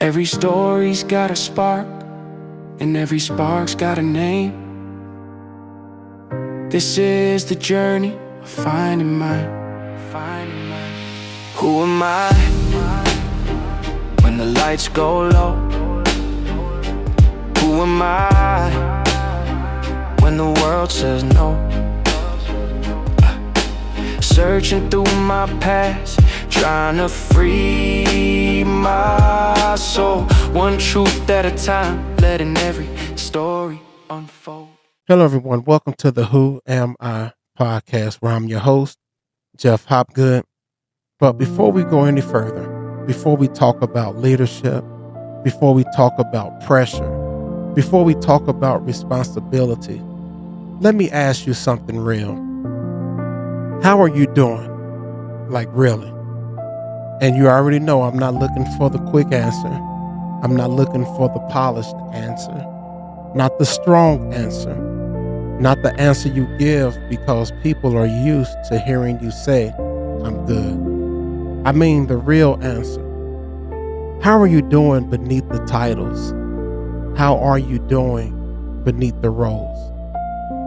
Every story's got a spark, and every spark's got a name. This is the journey of finding mine. Who am I when the lights go low? Who am I when the world says no? Searching through my past, trying to free my soul, one truth at a time, letting every story unfold. Hello, everyone. Welcome to the Who Am I podcast, where I'm your host, Jeff Hopgood. But before we go any further, before we talk about leadership, before we talk about pressure, before we talk about responsibility, let me ask you something real. How are you doing? Like, really? And you already know I'm not looking for the quick answer. I'm not looking for the polished answer, not the strong answer, not the answer you give because people are used to hearing you say, I'm good. I mean the real answer. How are you doing beneath the titles? How are you doing beneath the roles?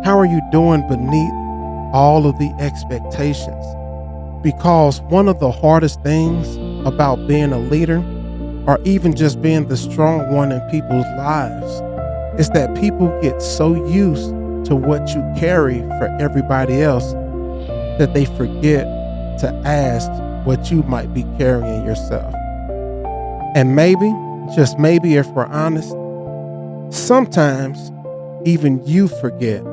How are you doing beneath all of the expectations? Because one of the hardest things about being a leader, or even just being the strong one in people's lives, is that people get so used to what you carry for everybody else that they forget to ask what you might be carrying yourself. And maybe, just maybe if we're honest, sometimes even you forget.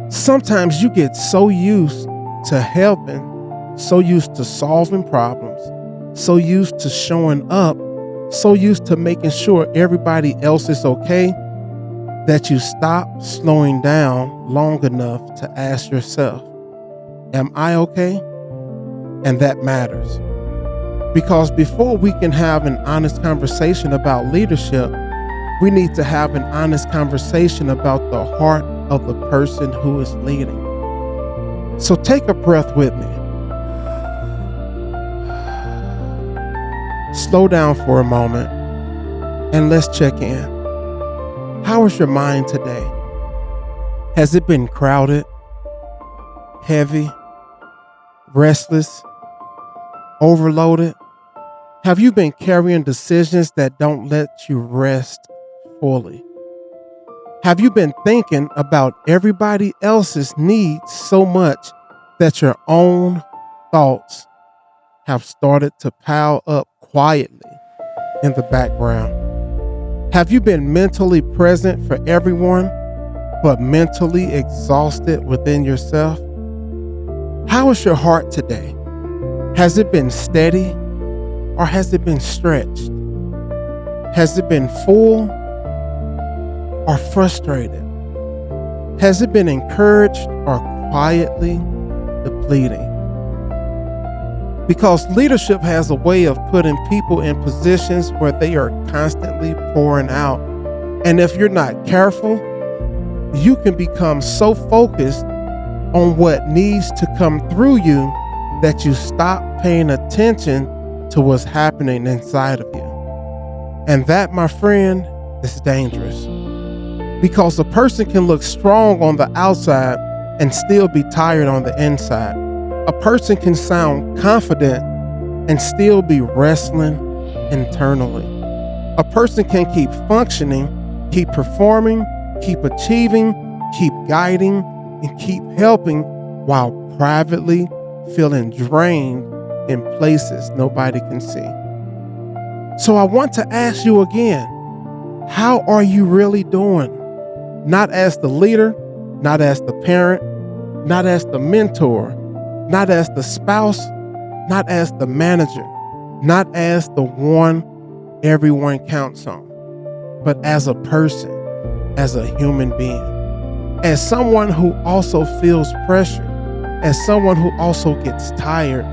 Sometimes you get so used to helping, so used to solving problems, so used to showing up, so used to making sure everybody else is okay, that you stop slowing down long enough to ask yourself, am I okay? And that matters. Because before we can have an honest conversation about leadership, we need to have an honest conversation about the heart of the person who is leading. So take a breath with me. Slow down for a moment and let's check in. How is your mind today? Has it been crowded, heavy, restless, overloaded? Have you been carrying decisions that don't let you rest fully? Have you been thinking about everybody else's needs so much that your own thoughts have started to pile up quietly in the background? Have you been mentally present for everyone, but mentally exhausted within yourself? How is your heart today? Has it been steady or has it been stretched? Has it been full or frustrated? Has it been encouraged or quietly depleting? Because leadership has a way of putting people in positions where they are constantly pouring out. And if you're not careful, you can become so focused on what needs to come through you that you stop paying attention to what's happening inside of you. And that, my friend, is dangerous. Because a person can look strong on the outside and still be tired on the inside. A person can sound confident and still be wrestling internally. A person can keep functioning, keep performing, keep achieving, keep guiding, and keep helping while privately feeling drained in places nobody can see. So I want to ask you again, how are you really doing? Not as the leader, not as the parent, not as the mentor, not as the spouse, not as the manager, not as the one everyone counts on, but as a person, as a human being, as someone who also feels pressure, as someone who also gets tired,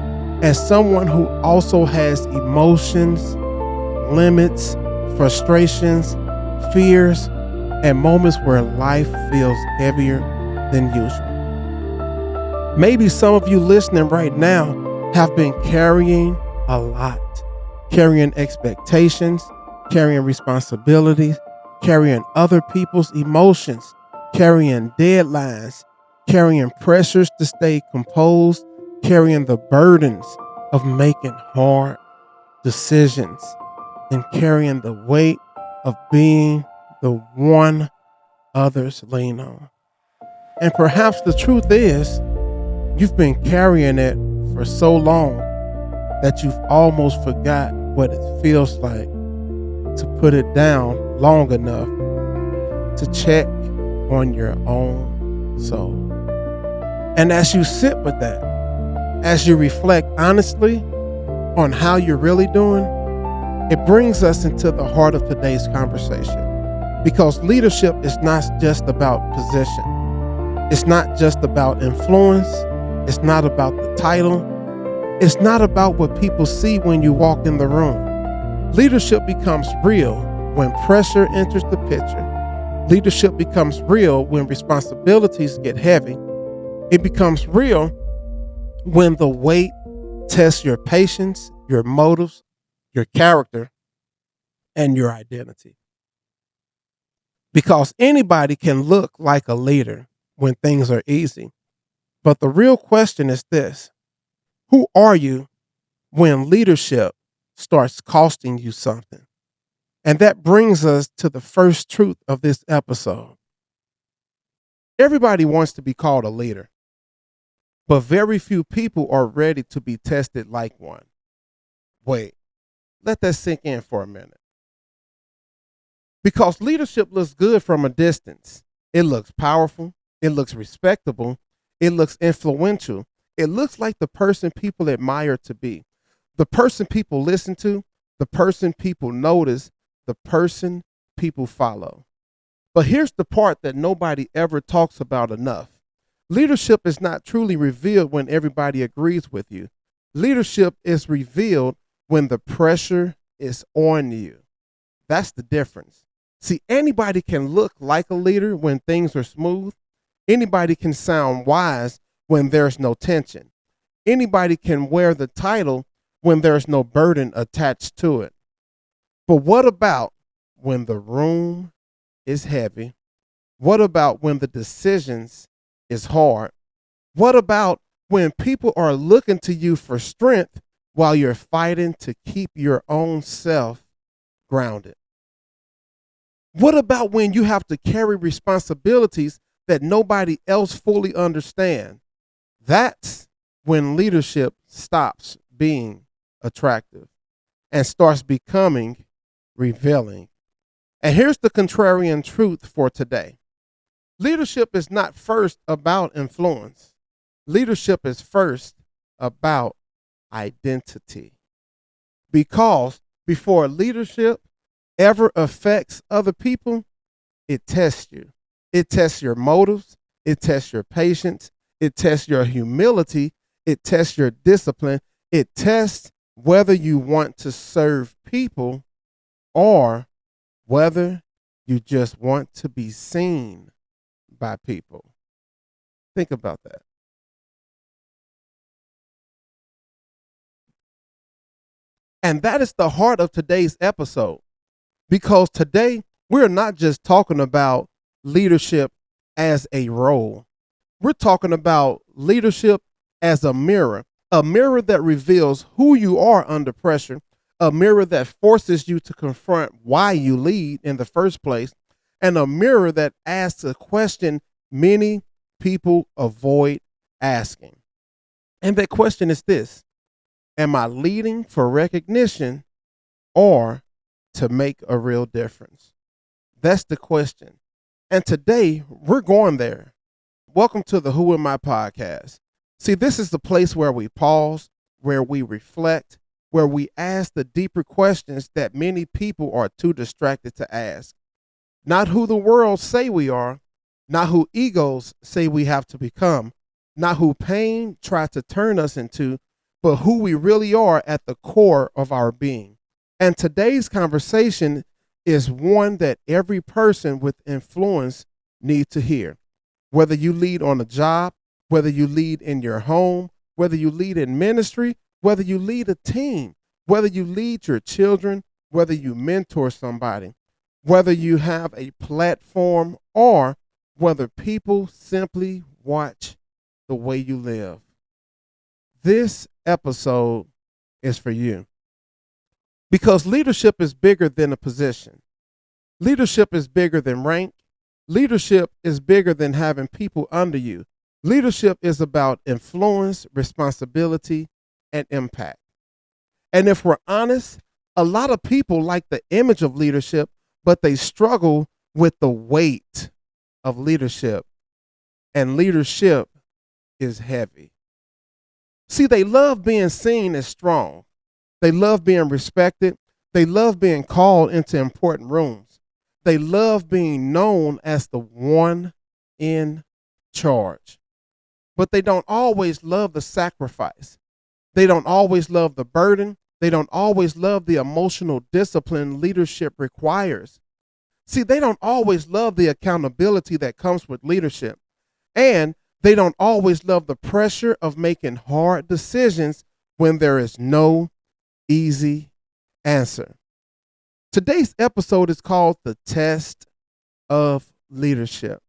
as someone who also has emotions, limits, frustrations, fears, and moments where life feels heavier than usual. Maybe some of you listening right now have been carrying a lot, carrying expectations, carrying responsibilities, carrying other people's emotions, carrying deadlines, carrying pressures to stay composed, carrying the burdens of making hard decisions, and carrying the weight of being the one others lean on. And perhaps the truth is, you've been carrying it for so long that you've almost forgot what it feels like to put it down long enough to check on your own soul. And as you sit with that, as you reflect honestly on how you're really doing, it brings us into the heart of today's conversation. Because leadership is not just about position. It's not just about influence. It's not about the title. It's not about what people see when you walk in the room. Leadership becomes real when pressure enters the picture. Leadership becomes real when responsibilities get heavy. It becomes real when the weight tests your patience, your motives, your character, and your identity. Because anybody can look like a leader when things are easy. But the real question is this: who are you when leadership starts costing you something? And that brings us to the first truth of this episode. Everybody wants to be called a leader, but very few people are ready to be tested like one. Wait, let that sink in for a minute. Because leadership looks good from a distance. It looks powerful. It looks respectable. It looks influential. It looks like the person people admire to be, the person people listen to, the person people notice, the person people follow. But here's the part that nobody ever talks about enough. Leadership is not truly revealed when everybody agrees with you. Leadership is revealed when the pressure is on you. That's the difference. See, anybody can look like a leader when things are smooth. Anybody can sound wise when there's no tension. Anybody can wear the title when there's no burden attached to it. But what about when the room is heavy? What about when the decisions is hard? What about when people are looking to you for strength while you're fighting to keep your own self grounded? What about when you have to carry responsibilities that nobody else fully understands? That's when leadership stops being attractive and starts becoming revealing. And here's the contrarian truth for today. Leadership is not first about influence. Leadership is first about identity. Because before leadership ever affects other people, it tests you. It tests your motives. It tests your patience. It tests your humility. It tests your discipline. It tests whether you want to serve people or whether you just want to be seen by people. Think about that. And that is the heart of today's episode. Because today, we're not just talking about leadership as a role. We're talking about leadership as a mirror that reveals who you are under pressure, a mirror that forces you to confront why you lead in the first place, and a mirror that asks a question many people avoid asking. And that question is this: am I leading for recognition or to make a real difference? That's the question. And today we're going there. Welcome to the Who Am I podcast. See, this is the place where we pause, where we reflect, where we ask the deeper questions that many people are too distracted to ask. Not who the world say we are, not who egos say we have to become, not who pain tries to turn us into, but who we really are at the core of our being. And today's conversation is one that every person with influence needs to hear. Whether you lead on a job, whether you lead in your home, whether you lead in ministry, whether you lead a team, Whether you lead your children, whether you mentor somebody, whether you have a platform, or whether people simply watch the way you live, this episode is for you. Because leadership is bigger than a position. Leadership is bigger than rank. Leadership is bigger than having people under you. Leadership is about influence, responsibility, and impact. And if we're honest, a lot of people like the image of leadership, but they struggle with the weight of leadership. And leadership is heavy. See, they love being seen as strong. They love being respected. They love being called into important rooms. They love being known as the one in charge. But they don't always love the sacrifice. They don't always love the burden. They don't always love the emotional discipline leadership requires. See, they don't always love the accountability that comes with leadership. And they don't always love the pressure of making hard decisions when there is no easy answer. Today's episode is called The Test of Leadership,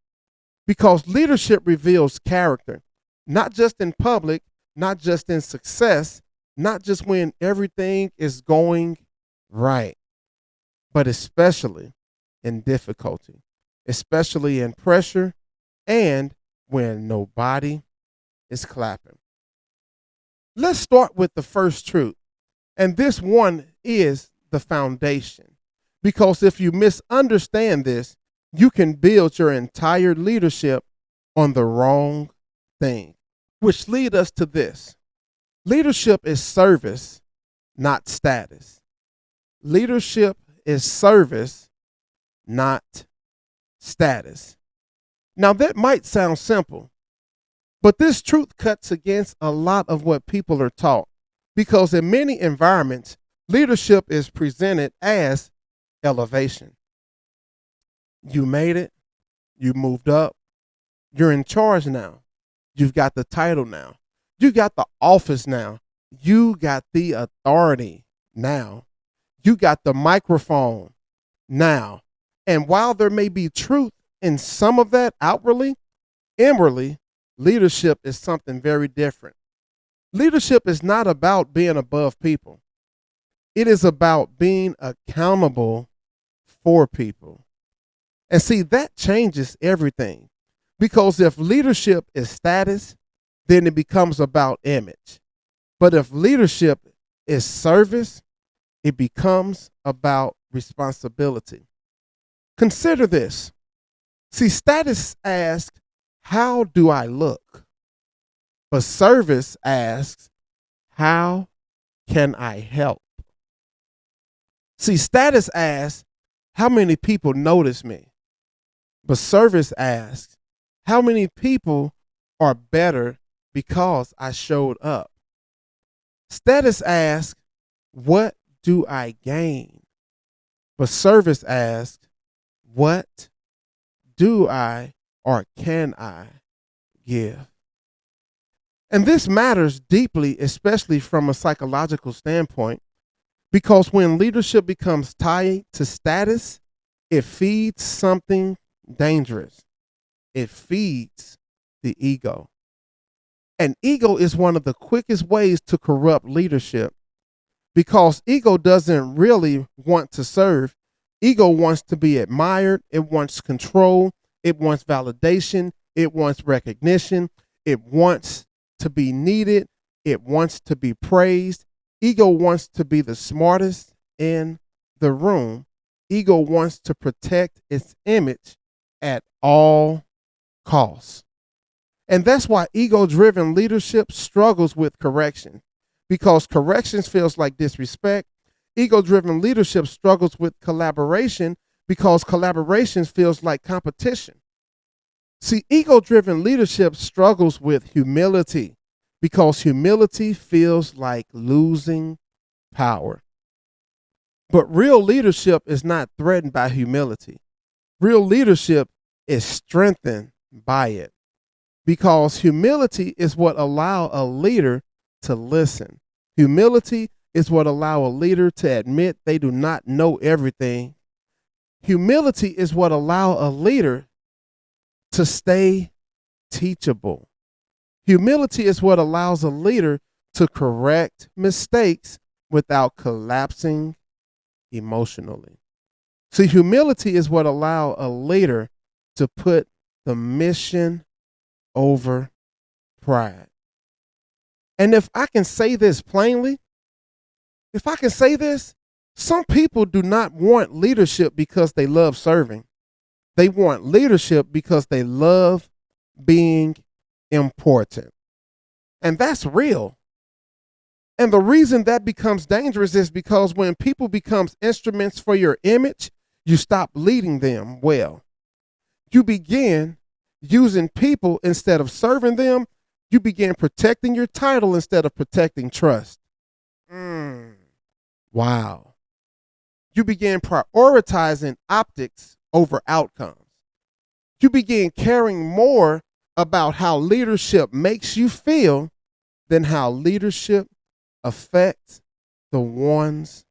because leadership reveals character, not just in public, not just in success, not just when everything is going right, but especially in difficulty, especially in pressure, and when nobody is clapping. Let's start with the first truth. And this one is the foundation. Because if you misunderstand this, you can build your entire leadership on the wrong thing. Which lead us to this. Leadership is service, not status. Leadership is service, not status. Now that might sound simple, but this truth cuts against a lot of what people are taught, because in many environments, leadership is presented as elevation. You made it, you moved up, you're in charge now, you've got the title now, you got the office now, you got the authority now, you got the microphone now. And while there may be truth in some of that outwardly, inwardly, leadership is something very different. Leadership is not about being above people. It is about being accountable for people. And see, that changes everything. Because if leadership is status, then it becomes about image. But if leadership is service, it becomes about responsibility. Consider this. See, status asks, how do I look? But service asks, how can I help? See, status asks, how many people notice me? But service asks, how many people are better because I showed up? Status asks, what do I gain? But service asks, what do I or can I give? And this matters deeply, especially from a psychological standpoint, because when leadership becomes tied to status, it feeds something dangerous. It feeds the ego. And ego is one of the quickest ways to corrupt leadership, because ego doesn't really want to serve. Ego wants to be admired. It wants control. It wants validation. It wants recognition. It wants to be needed. It wants to be praised. Ego wants to be the smartest in the room. Ego wants to protect its image at all costs. And that's why ego-driven leadership struggles with correction, because corrections feels like disrespect. Ego-driven leadership struggles with collaboration because collaboration feels like competition. See, ego-driven leadership struggles with humility because humility feels like losing power. But real leadership is not threatened by humility. Real leadership is strengthened by it, because humility is what allows a leader to listen. Humility is what allows a leader to admit they do not know everything. Humility is what allows a leader to stay teachable. Humility is what allows a leader to correct mistakes without collapsing emotionally. See, humility is what allows a leader to put the mission over pride. And if I can say this plainly, some people do not want leadership because they love serving. They want leadership because they love being important. And that's real. And the reason that becomes dangerous is because when people becomes instruments for your image, you stop leading them well. You begin using people instead of serving them. You begin protecting your title instead of protecting trust. Wow. You begin prioritizing optics over outcomes. You begin caring more about how leadership makes you feel than how leadership affects the ones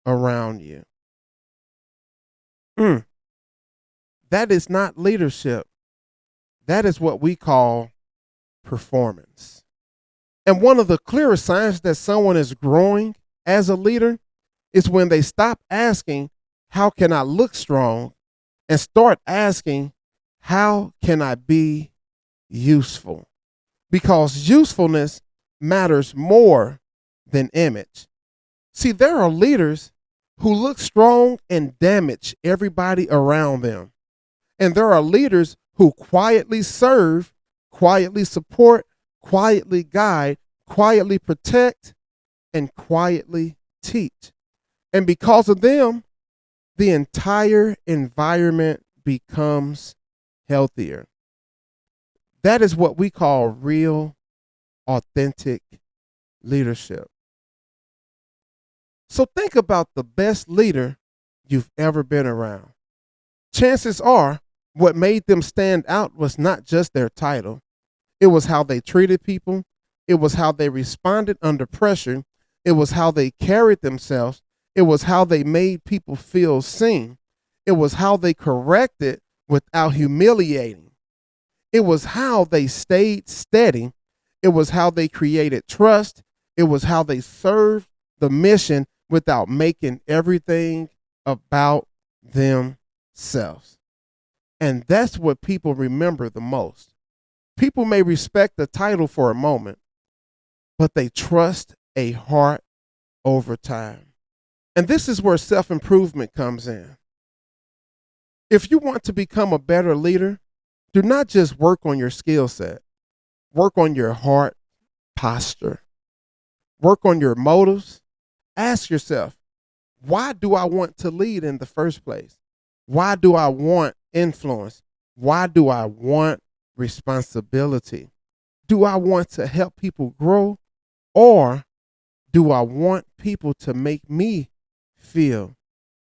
around you. That is not leadership. That is what we call performance. And one of the clearest signs that someone is growing as a leader is when they stop asking, how can I look strong? And start asking, how can I be useful? Because usefulness matters more than image. See, there are leaders who look strong and damage everybody around them. And there are leaders who quietly serve, quietly support, quietly guide, quietly protect, and quietly teach. And because of them, the entire environment becomes healthier. That is what we call real, authentic leadership. So think about the best leader you've ever been around. Chances are what made them stand out was not just their title. It was how they treated people. It was how they responded under pressure. It was how they carried themselves. It was how they made people feel seen. It was how they corrected without humiliating. It was how they stayed steady. It was how they created trust. It was how they served the mission without making everything about themselves. And that's what people remember the most. People may respect the title for a moment, but they trust a heart over time. And this is where self-improvement comes in. If you want to become a better leader, do not just work on your skill set. Work on your heart posture. Work on your motives. Ask yourself, why do I want to lead in the first place? Why do I want influence? Why do I want responsibility? Do I want to help people grow, or do I want people to make me feel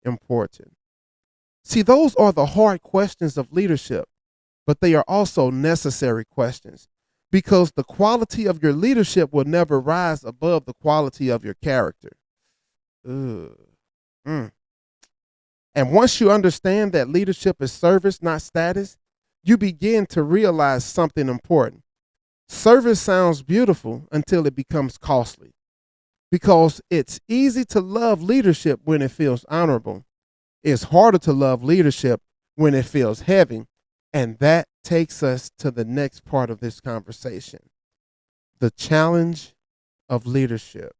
important? See, those are the hard questions of leadership, but they are also necessary questions, because the quality of your leadership will never rise above the quality of your character. And once you understand that leadership is service, not status, you begin to realize something important. Service sounds beautiful until it becomes costly, because it's easy to love leadership when it feels honorable. It's harder to love leadership when it feels heavy. And that takes us to the next part of this conversation, the challenge of leadership.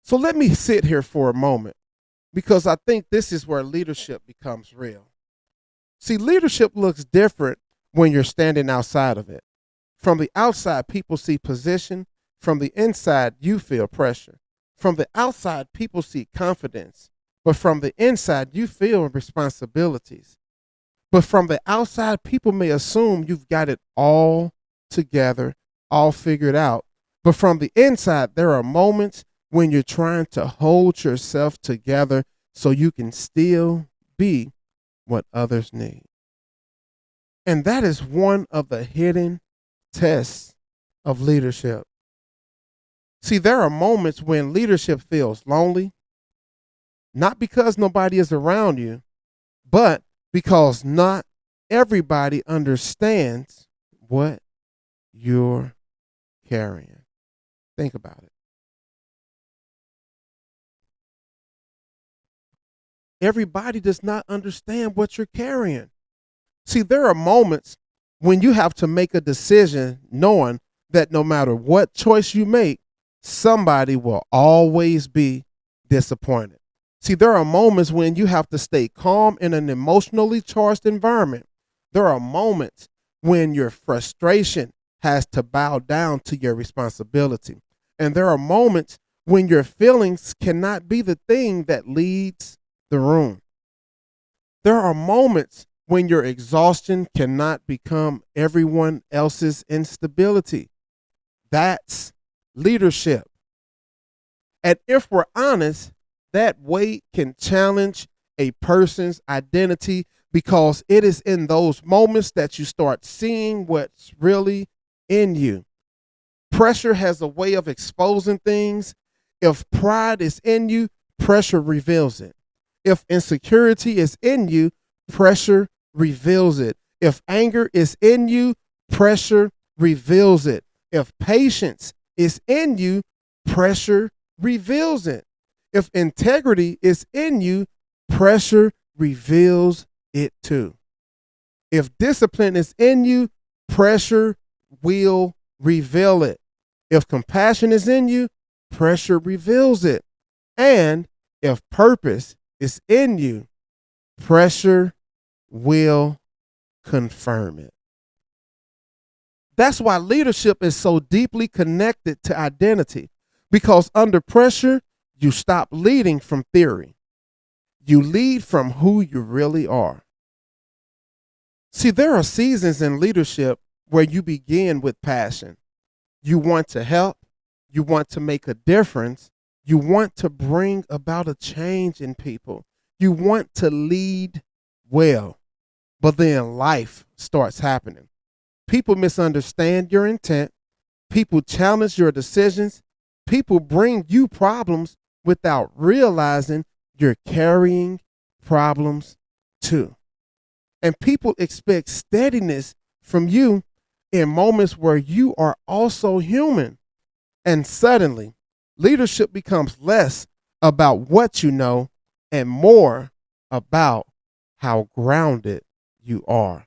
So let me sit here for a moment, because I think this is where leadership becomes real. See, leadership looks different when you're standing outside of it. From the outside, people see position. From the inside, you feel pressure. From the outside, people see confidence. But from the inside, you feel responsibilities. But from the outside, people may assume you've got it all together, all figured out. But from the inside, there are moments when you're trying to hold yourself together so you can still be what others need. And that is one of the hidden tests of leadership. See, there are moments when leadership feels lonely, not because nobody is around you, but because not everybody understands what you're carrying. Think about it. Everybody does not understand what you're carrying. See, there are moments when you have to make a decision knowing that no matter what choice you make, somebody will always be disappointed. See, there are moments when you have to stay calm in an emotionally charged environment. There are moments when your frustration has to bow down to your responsibility. And there are moments when your feelings cannot be the thing that leads the room. There are moments when your exhaustion cannot become everyone else's instability. That's leadership. And if we're honest, that weight can challenge a person's identity because it is in those moments that you start seeing what's really in you. Pressure has a way of exposing things. If pride is in you, pressure reveals it. If insecurity is in you, pressure reveals it. If anger is in you, pressure reveals it. If patience is in you, pressure reveals it. If integrity is in you, pressure reveals it too. If discipline is in you, pressure will reveal it. If compassion is in you, pressure reveals it. And if purpose is in you, pressure will confirm it. That's why leadership is so deeply connected to identity, because under pressure, you stop leading from theory. You lead from who you really are. See, there are seasons in leadership where you begin with passion. You want to help, you want to make a difference, you want to bring about a change in people, you want to lead well. But then life starts happening. People misunderstand your intent, people challenge your decisions, people bring you problems without realizing you're carrying problems too. And people expect steadiness from you in moments where you are also human. And suddenly, leadership becomes less about what you know and more about how grounded you are.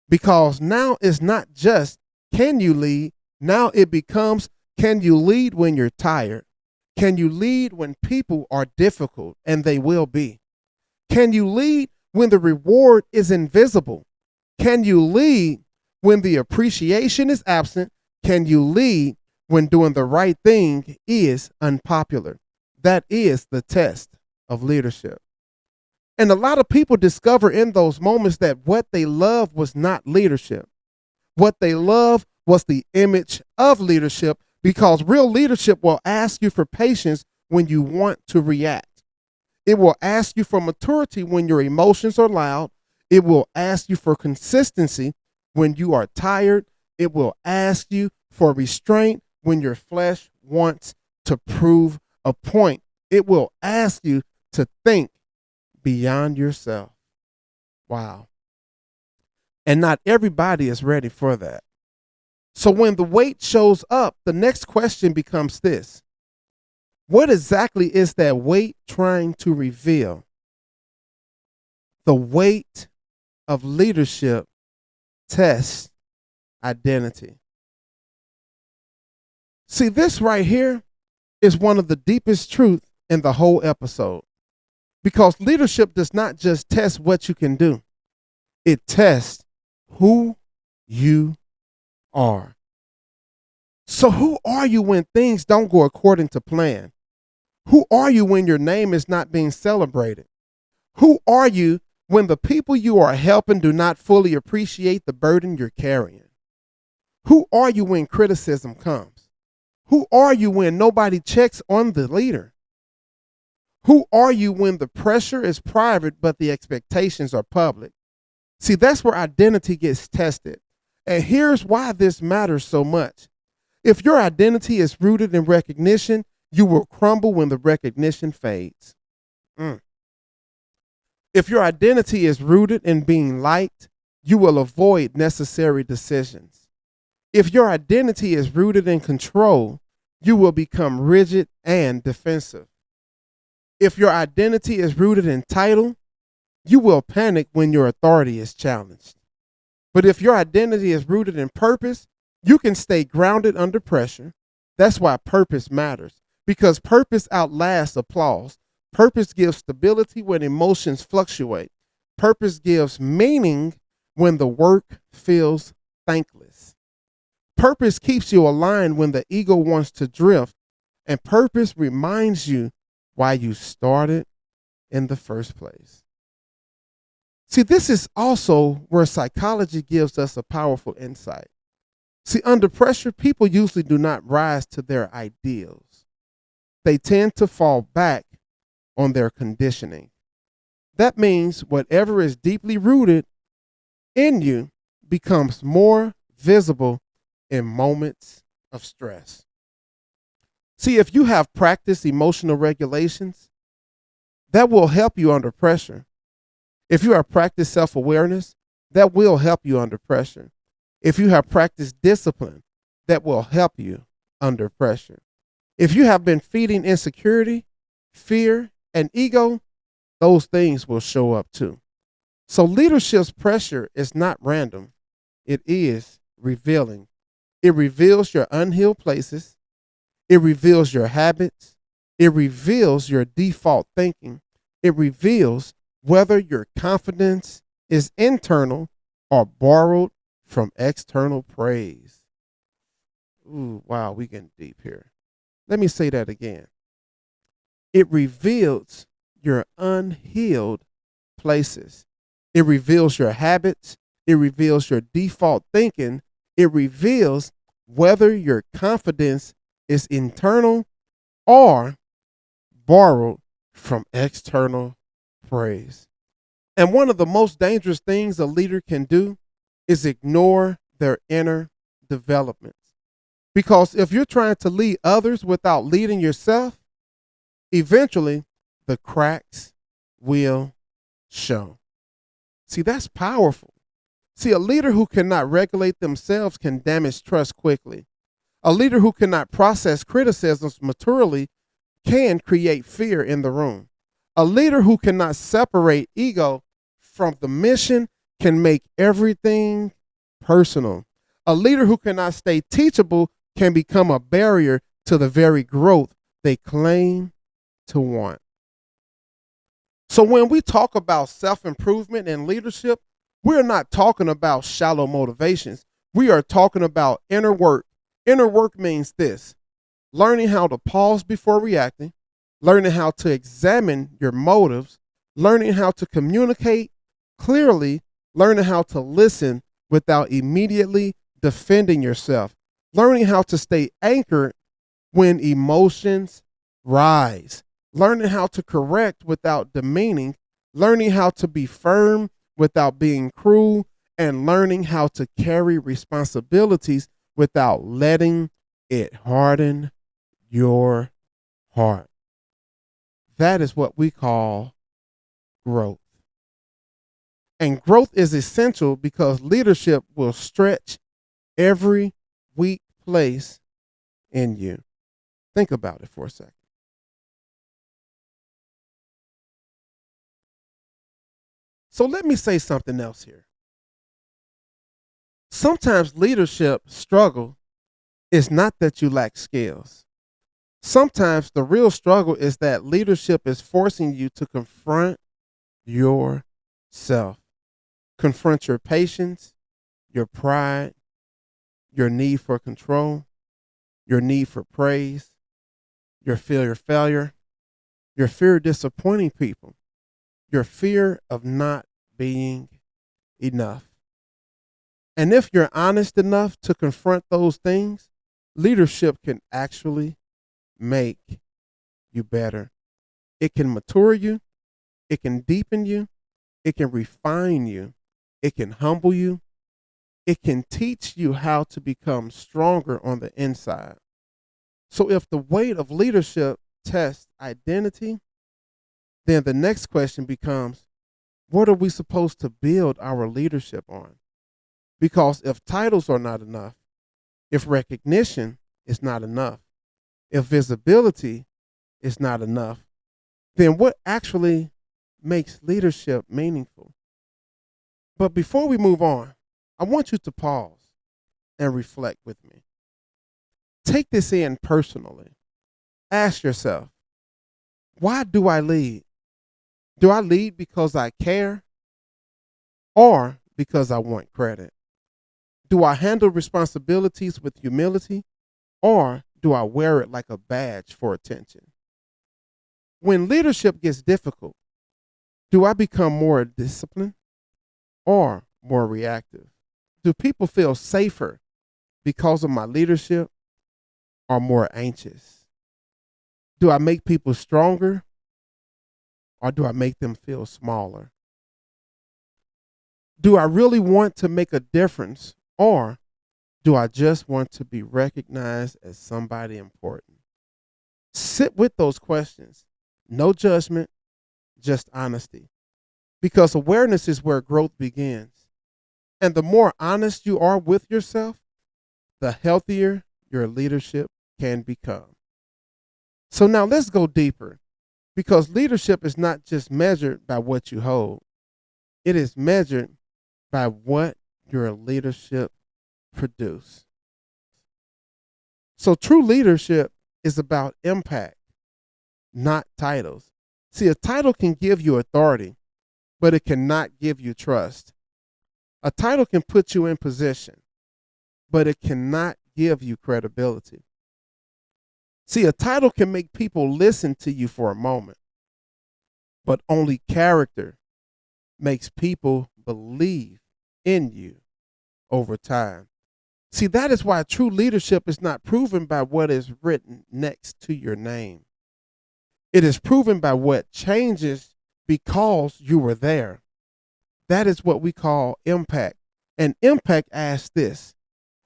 Because now it's not just can you lead, now it becomes can you lead when you're tired? Can you lead when people are difficult, and they will be? Can you lead when the reward is invisible? Can you lead when the appreciation is absent? Can you lead when doing the right thing is unpopular? That is the test of leadership. And a lot of people discover in those moments that what they love was not leadership. What they love was the image of leadership, because real leadership will ask you for patience when you want to react. It will ask you for maturity when your emotions are loud. It will ask you for consistency when you are tired. It will ask you for restraint when your flesh wants to prove a point. It will ask you to think beyond yourself. Wow. And not everybody is ready for that. So when the weight shows up, the next question becomes this: what exactly is that weight trying to reveal? The weight of leadership tests identity. See, this right here is one of the deepest truths in the whole episode. Because leadership does not just test what you can do, it tests who you are. So, who are you when things don't go according to plan? Who are you when your name is not being celebrated? Who are you when the people you are helping do not fully appreciate the burden you're carrying? Who are you when criticism comes? Who are you when nobody checks on the leader? Who are you when the pressure is private but the expectations are public? See, that's where identity gets tested. And here's why this matters so much. If your identity is rooted in recognition, you will crumble when the recognition fades. Mm. If your identity is rooted in being liked, you will avoid necessary decisions. If your identity is rooted in control, you will become rigid and defensive. If your identity is rooted in title, you will panic when your authority is challenged. But if your identity is rooted in purpose, you can stay grounded under pressure. That's why purpose matters, because purpose outlasts applause. Purpose gives stability when emotions fluctuate. Purpose gives meaning when the work feels thankless. Purpose keeps you aligned when the ego wants to drift, and purpose reminds you why you started in the first place. See, this is also where psychology gives us a powerful insight. See, under pressure, people usually do not rise to their ideals. They tend to fall back on their conditioning. That means whatever is deeply rooted in you becomes more visible in moments of stress. See, if you have practiced emotional regulations, that will help you under pressure. If you have practiced self awareness, that will help you under pressure. If you have practiced discipline, that will help you under pressure. If you have been feeding insecurity, fear, and ego, those things will show up too. So leadership's pressure is not random, it is revealing. It reveals your unhealed places, it reveals your habits, it reveals your default thinking, it reveals whether your confidence is internal or borrowed from external praise. Ooh, wow, we getting deep here. Let me say that again. It reveals your unhealed places. It reveals your habits. It reveals your default thinking. It reveals whether your confidence is internal or borrowed from external praise. And one of the most dangerous things a leader can do is ignore their inner developments. Because if you're trying to lead others without leading yourself, eventually the cracks will show. See, that's powerful. See, a leader who cannot regulate themselves can damage trust quickly. A leader who cannot process criticisms maturely can create fear in the room. A leader who cannot separate ego from the mission can make everything personal. A leader who cannot stay teachable can become a barrier to the very growth they claim to want. So when we talk about self-improvement and leadership, we're not talking about shallow motivations. We are talking about inner work. Inner work means this: learning how to pause before reacting, learning how to examine your motives, learning how to communicate clearly, learning how to listen without immediately defending yourself, learning how to stay anchored when emotions rise, learning how to correct without demeaning, learning how to be firm without being cruel, and learning how to carry responsibilities without letting it harden your heart. That is what we call growth. And growth is essential because leadership will stretch every weak place in you. Think about it for a second. So let me say something else here. Sometimes leadership struggle is not that you lack skills. Sometimes the real struggle is that leadership is forcing you to confront yourself, confront your patience, your pride, your need for control, your need for praise, your fear of failure, your fear of disappointing people, your fear of not being enough. And if you're honest enough to confront those things, leadership can actually make you better. It can mature you, it can deepen you, it can refine you, it can humble you, It can teach you how to become stronger on the inside. So if the weight of leadership tests identity, then the next question becomes, what are we supposed to build our leadership on? Because if titles are not enough, if recognition is not enough, if visibility is not enough, then what actually makes leadership meaningful? But before we move on, I want you to pause and reflect with me. Take this in personally. Ask yourself, why do I lead? Do I lead because I care or because I want credit? Do I handle responsibilities with humility or do I wear it like a badge for attention? When leadership gets difficult, do I become more disciplined or more reactive? Do people feel safer because of my leadership or more anxious? Do I make people stronger or do I make them feel smaller? Do I really want to make a difference or do I just want to be recognized as somebody important? Sit with those questions. No judgment, just honesty. Because awareness is where growth begins. And the more honest you are with yourself, the healthier your leadership can become. So now let's go deeper because leadership is not just measured by what you hold, it is measured by what your leadership produce. So true leadership is about impact, not titles. See, a title can give you authority, but it cannot give you trust. A title can put you in position, but it cannot give you credibility. See, a title can make people listen to you for a moment, but only character makes people believe in you over time. See, that is why true leadership is not proven by what is written next to your name. It is proven by what changes because you were there. That is what we call impact. And impact asks this: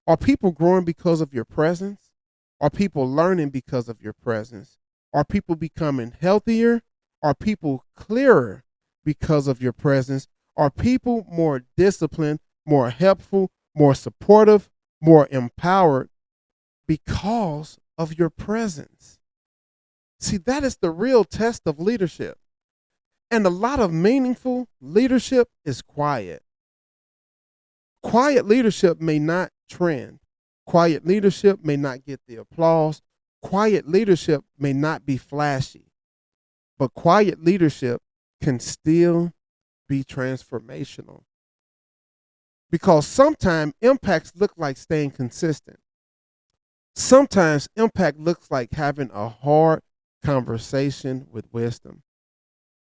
are people growing because of your presence? Are people learning because of your presence? Are people becoming healthier? Are people clearer because of your presence? Are people more disciplined, more helpful, more supportive, more empowered because of your presence? See, that is the real test of leadership. And a lot of meaningful leadership is quiet. Quiet leadership may not trend. Quiet leadership may not get the applause. Quiet leadership may not be flashy. But quiet leadership can still be transformational. Because sometimes impacts look like staying consistent. Sometimes impact looks like having a hard conversation with wisdom.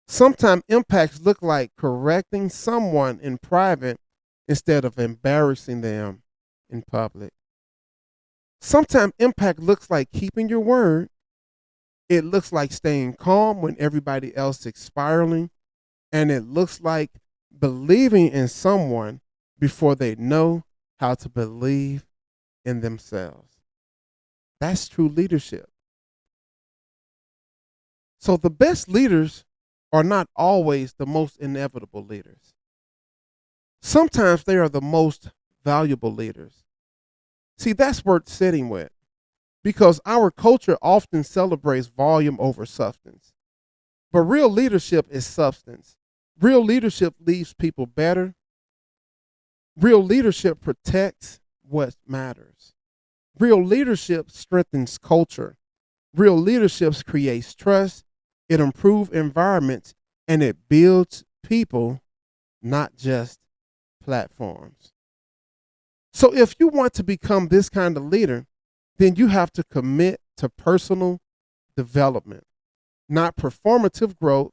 Sometimes impacts look like correcting someone in private instead of embarrassing them in public. Sometimes impact looks like keeping your word. It looks like staying calm when everybody else is spiraling. And it looks like believing in someone before they know how to believe in themselves. That's true leadership. So the best leaders are not always the most inevitable leaders. Sometimes they are the most valuable leaders. See, that's worth sitting with because our culture often celebrates volume over substance. But real leadership is substance. Real leadership leaves people better. Real leadership protects what matters. Real leadership strengthens culture. Real leadership creates trust. It improves environments and it builds people, not just platforms. So if you want to become this kind of leader, then you have to commit to personal development, not performative growth,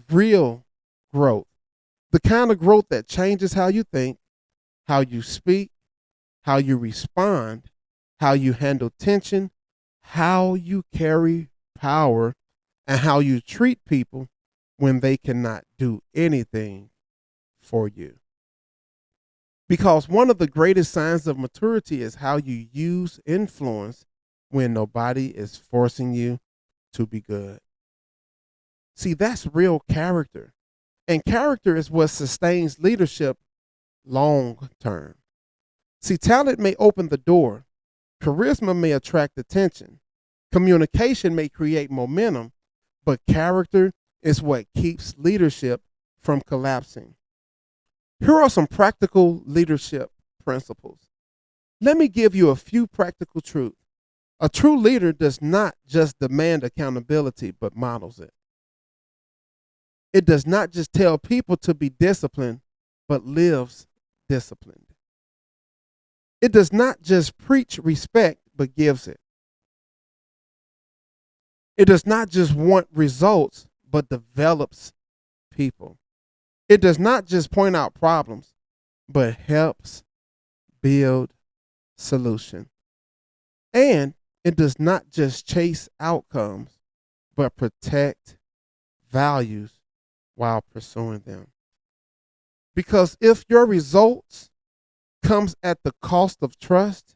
real growth. The kind of growth that changes how you think, how you speak, how you respond, how you handle tension, how you carry power, and how you treat people when they cannot do anything for you. Because one of the greatest signs of maturity is how you use influence when nobody is forcing you to be good. See, that's real character. And character is what sustains leadership long term. See, talent may open the door, charisma may attract attention, communication may create momentum, but character is what keeps leadership from collapsing. Here are some practical leadership principles. Let me give you a few practical truths. A true leader does not just demand accountability, but models it. It does not just tell people to be disciplined, but lives disciplined. It does not just preach respect, but gives it. It does not just want results, but develops people. It does not just point out problems, but helps build solution. And it does not just chase outcomes, but protect values while pursuing them. Because if your results comes at the cost of trust,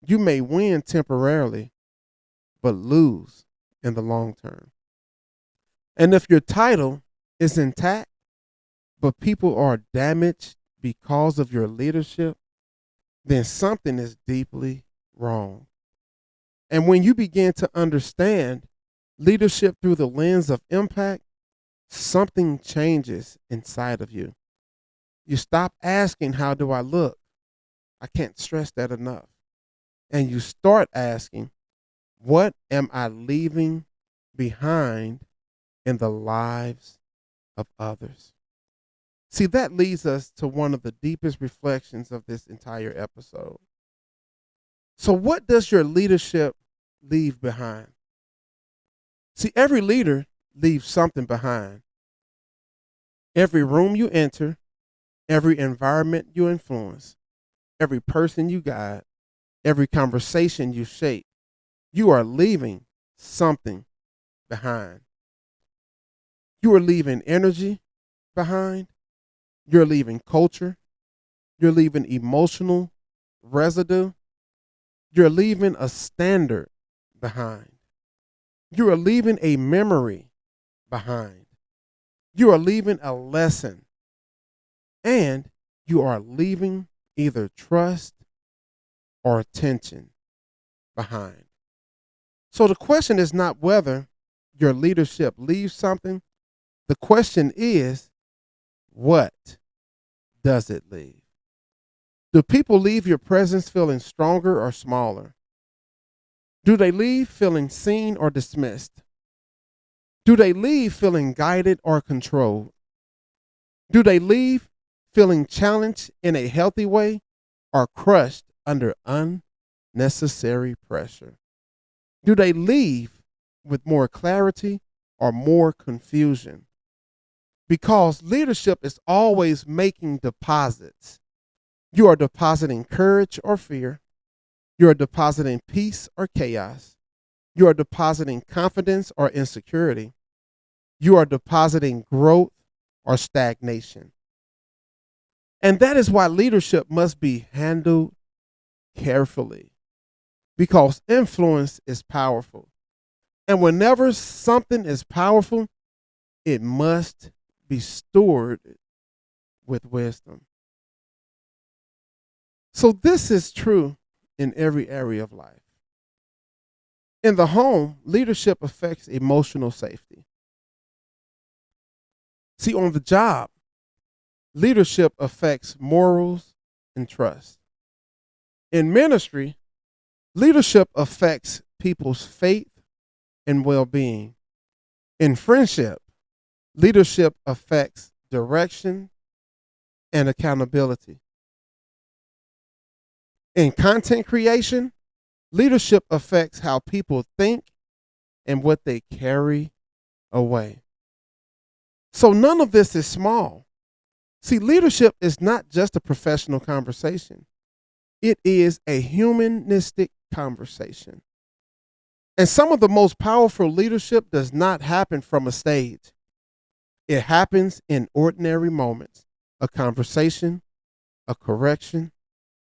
you may win temporarily, but lose in the long term. And if your title is intact, but people are damaged because of your leadership, then something is deeply wrong. And when you begin to understand leadership through the lens of impact, something changes inside of you. You stop asking, how do I look? I can't stress that enough. And you start asking, what am I leaving behind in the lives of others? See, that leads us to one of the deepest reflections of this entire episode. So, what does your leadership leave behind? See, every leader leaves something behind. Every room you enter, every environment you influence, every person you guide, every conversation you shape, you are leaving something behind. You are leaving energy behind. You're leaving culture. You're leaving emotional residue. You're leaving a standard behind. You are leaving a memory behind. You are leaving a lesson. And you are leaving either trust or attention behind. So the question is not whether your leadership leaves something. The question is, what does it leave? Do people leave your presence feeling stronger or smaller? Do they leave feeling seen or dismissed? Do they leave feeling guided or controlled? Do they leave feeling challenged in a healthy way or crushed under unnecessary pressure? Do they leave with more clarity or more confusion? Because leadership is always making deposits. You are depositing courage or fear. You are depositing peace or chaos. You are depositing confidence or insecurity. You are depositing growth or stagnation. And that is why leadership must be handled carefully, because influence is powerful. And whenever something is powerful, it must be stored with wisdom. So this is true in every area of life. In the home, leadership affects emotional safety. See, on the job, leadership affects morals and trust. In ministry, leadership affects people's faith and well-being. In friendship, leadership affects direction and accountability. In content creation, leadership affects how people think and what they carry away. So none of this is small. See, leadership is not just a professional conversation. It is a humanistic conversation. And some of the most powerful leadership does not happen from a stage. It happens in ordinary moments, a conversation, a correction,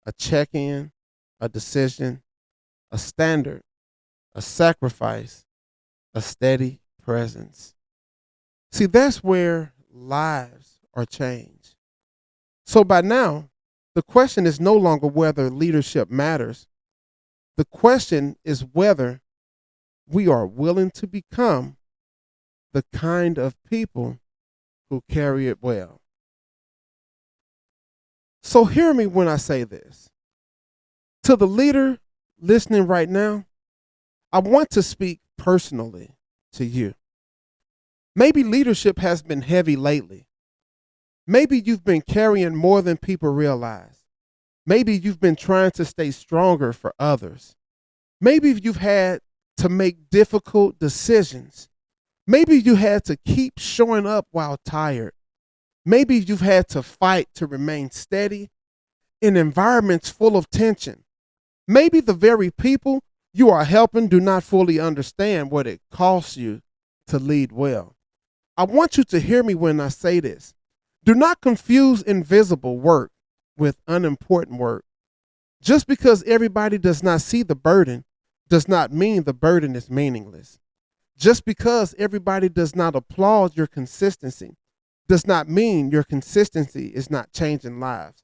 a check in, a decision, a standard, a sacrifice, a steady presence. See, that's where lives are changed. So by now, the question is no longer whether leadership matters. The question is whether we are willing to become the kind of people who carry it well. So hear me when I say this. To the leader listening right now, I want to speak personally to you. Maybe leadership has been heavy lately. Maybe you've been carrying more than people realize. Maybe you've been trying to stay stronger for others. Maybe you've had to make difficult decisions. Maybe you had to keep showing up while tired. Maybe you've had to fight to remain steady in environments full of tension. Maybe the very people you are helping do not fully understand what it costs you to lead well. I want you to hear me when I say this. Do not confuse invisible work with unimportant work. Just because everybody does not see the burden does not mean the burden is meaningless. Just because everybody does not applaud your consistency does not mean your consistency is not changing lives.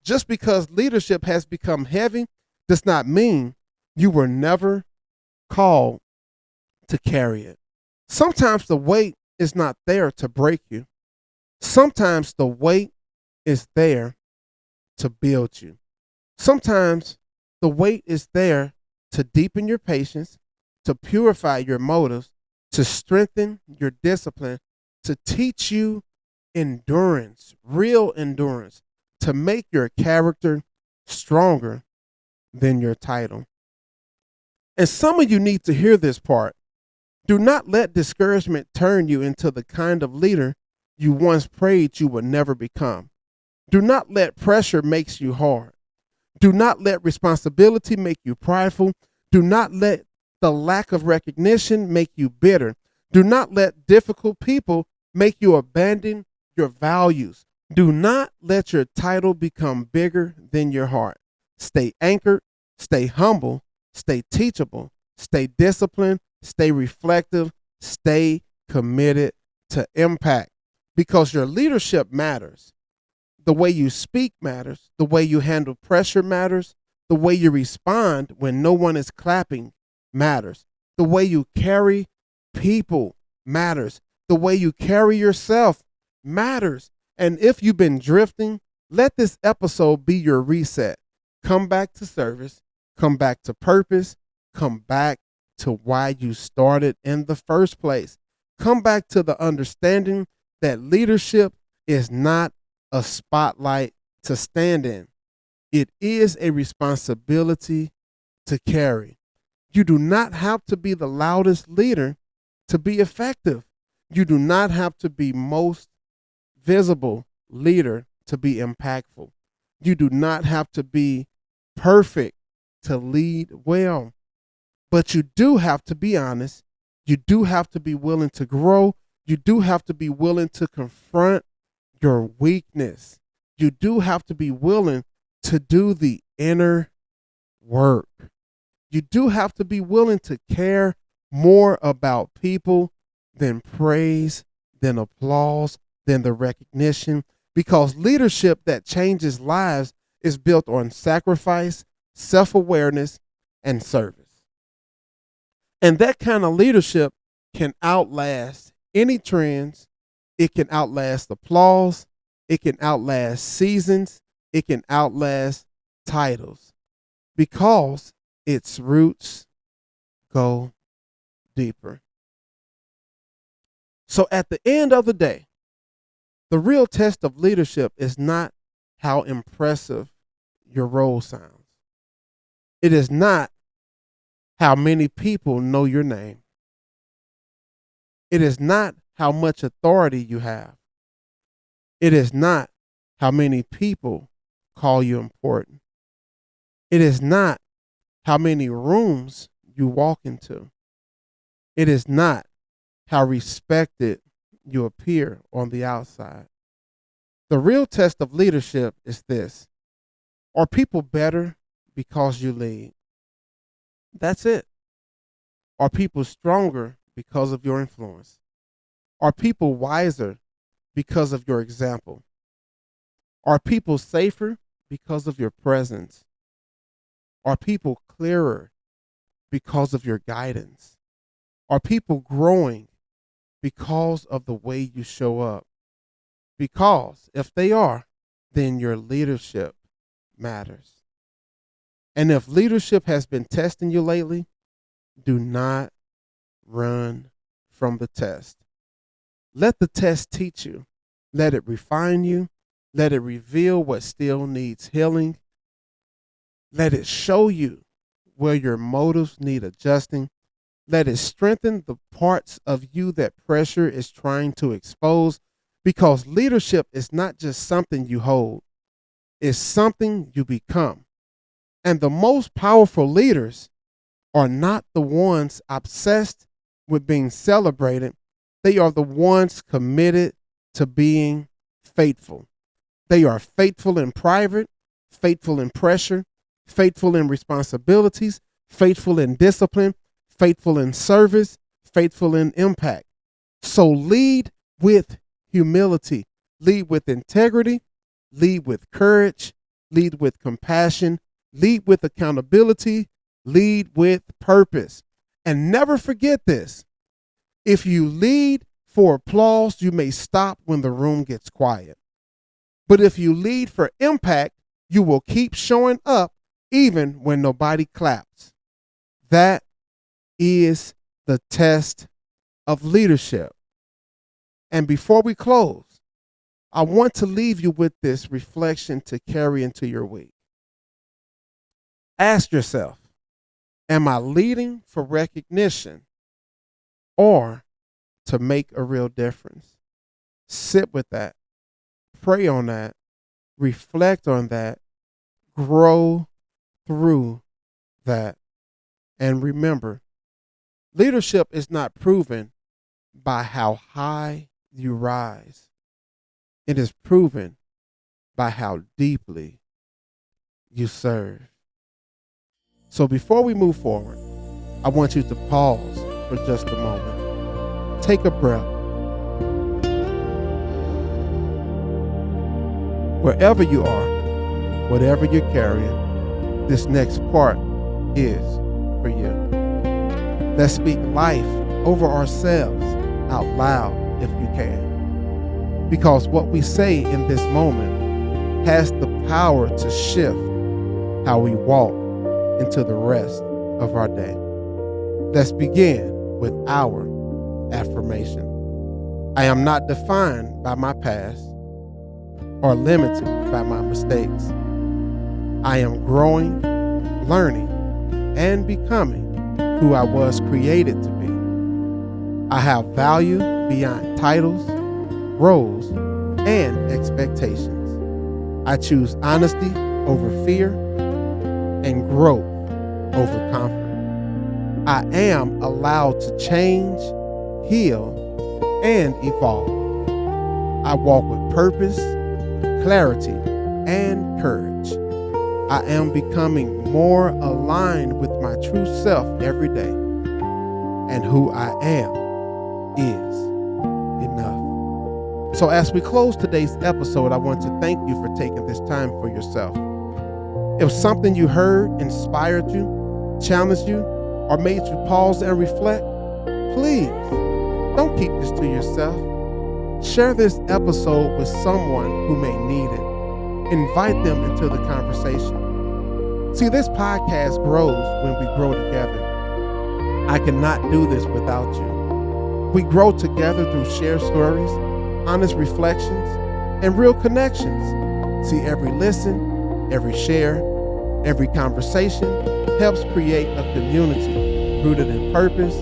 Just because leadership has become heavy does not mean you were never called to carry it. Sometimes the weight is not there to break you. Sometimes the weight is there to build you. Sometimes the weight is there to deepen your patience, to purify your motives, to strengthen your discipline, to teach you endurance, real endurance, to make your character stronger than your title. And some of you need to hear this part. Do not let discouragement turn you into the kind of leader you once prayed you would never become. Do not let pressure make you hard. Do not let responsibility make you prideful. Do not let the lack of recognition make you bitter. Do not let difficult people make you abandon your values. Do not let your title become bigger than your heart. Stay anchored, stay humble, stay teachable, stay disciplined, stay reflective, stay committed to impact, because your leadership matters. The way you speak matters. The way you handle pressure matters. The way you respond when no one is clapping matters. The way you carry people matters. The way you carry yourself matters. And if you've been drifting, let this episode be your reset. Come back to service. Come back to purpose. Come back to why you started in the first place. Come back to the understanding that leadership is not a spotlight to stand in. It is a responsibility to carry. You do not have to be the loudest leader to be effective. You do not have to be most visible leader to be impactful. You do not have to be perfect to lead well. But you do have to be honest. You do have to be willing to grow. You do have to be willing to confront your weakness. You do have to be willing to do the inner work. You do have to be willing to care more about people than praise, than applause, than the recognition, because leadership that changes lives is built on sacrifice, self-awareness, and service. And that kind of leadership can outlast any trends. It can outlast applause. It can outlast seasons. It can outlast titles, because its roots go deeper. So at the end of the day, the real test of leadership is not how impressive your role sounds. It is not how many people know your name. It is not how much authority you have. It is not how many people call you important. It is not how many rooms you walk into. It is not how respected you appear on the outside. The real test of leadership is this: Are people better because you lead? That's it. Are people stronger because of your influence? Are people wiser because of your example? Are people safer because of your presence? Are people clearer because of your guidance? Are people growing because of the way you show up? Because if they are, then your leadership matters. And if leadership has been testing you lately, do not run from the test. Let the test teach you. Let it refine you. Let it reveal what still needs healing. Let it show you where your motives need adjusting. Let it strengthen the parts of you that pressure is trying to expose, because leadership is not just something you hold, it's something you become. And the most powerful leaders are not the ones obsessed with being celebrated. They are the ones committed to being faithful. They are faithful in private, faithful in pressure, faithful in responsibilities, faithful in discipline, faithful in service, faithful in impact. So lead with humility, lead with integrity, lead with courage, lead with compassion, lead with accountability, lead with purpose. And never forget this: if you lead for applause, you may stop when the room gets quiet. But if you lead for impact, you will keep showing up even when nobody claps. That is the test of leadership. And before we close, I want to leave you with this reflection to carry into your week. Ask yourself, am I leading for recognition or to make a real difference? Sit with that, pray on that, reflect on that, grow through that. And remember, leadership is not proven by how high you rise. It is proven by how deeply you serve. So before we move forward, I want you to pause for just a moment. Take a breath. Wherever you are, whatever you're carrying, this next part is for you. Let's speak life over ourselves out loud if you can. Because what we say in this moment has the power to shift how we walk into the rest of our day. Let's begin with our affirmation. I am not defined by my past or limited by my mistakes. I am growing, learning, and becoming who I was created to be. I have value beyond titles, roles, and expectations. I choose honesty over fear and growth over confidence. I am allowed to change, heal, and evolve. I walk with purpose, clarity, and courage. I am becoming more aligned with my true self every day. And who I am is enough. So as we close today's episode, I want to thank you for taking this time for yourself. If something you heard inspired you, challenged you, or made you pause and reflect, please don't keep this to yourself. Share this episode with someone who may need it. Invite them into the conversation. See, this podcast grows when we grow together. I cannot do this without you. We grow together through shared stories, honest reflections, and real connections. See, every listen, every share, every conversation helps create a community rooted in purpose,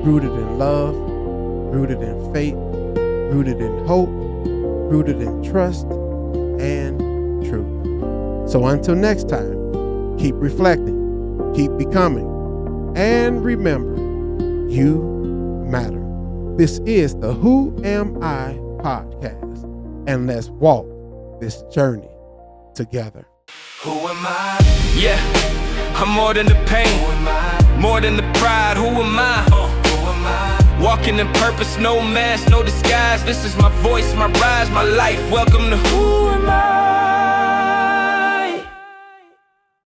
rooted in love, rooted in faith, rooted in hope, rooted in trust, and truth. So until next time, keep reflecting, keep becoming, and remember, you matter. This is the Who Am I podcast, and let's walk this journey together. Who am I? Yeah, I'm more than the pain. Who am I? More than the pride. Who am I? Who am I? Walking in purpose, no mask, no disguise. This is my voice, my rise, my life. Welcome to who